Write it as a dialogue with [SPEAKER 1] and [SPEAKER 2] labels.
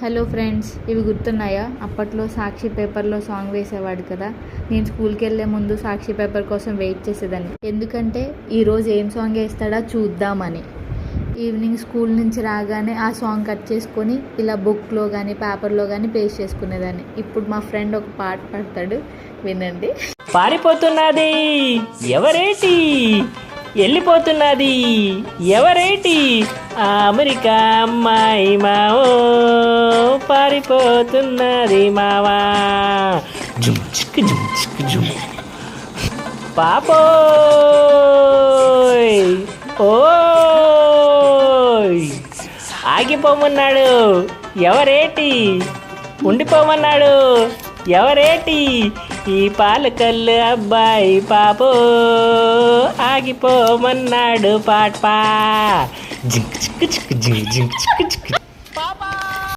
[SPEAKER 1] Hello friends, ఇవి గుర్తున్నాయా? అప్పట్లో సాక్షి పేపర్లో సాంగ్ వేసేవాడు కదా. నేను స్కూల్కి వెళ్ళే ముందు సాక్షి పేపర్ కోసం వెయిట్ చేసేదాన్ని. ఎందుకంటే ఈరోజు ఏం సాంగ్ వేస్తాడా చూద్దామని. ఈవినింగ్ స్కూల్ నుంచి రాగానే ఆ సాంగ్ కట్ చేసుకొని ఇలా బుక్లో కానీ పేపర్లో కానీ పేస్ట్ చేసుకునేదాన్ని. ఇప్పుడు మా ఫ్రెండ్ ఒక పాట పాడతాడు, వినండి.
[SPEAKER 2] పారిపోతున్నది ఎవరేటి, వెళ్ళిపోతున్నది ఎవరేటి, ఆ అమెరికా అమ్మాయి మావో, పారిపోతున్నది మావా. జుమ్ చిక్ జుమ్ చిక్ జుమ్. పాపోయ్ ఓయ్, ఆగిపోమన్నాడు ఎవరేటి, ఉండిపోమన్నాడు ఎవరేటి, ఈ పాలకల్లు అబ్బాయి పాపో, ఆగిపోమన్నాడు పాట్పా. జింక్ చిక్ చిక్ జింక్ జింక్ చిక్ చిక్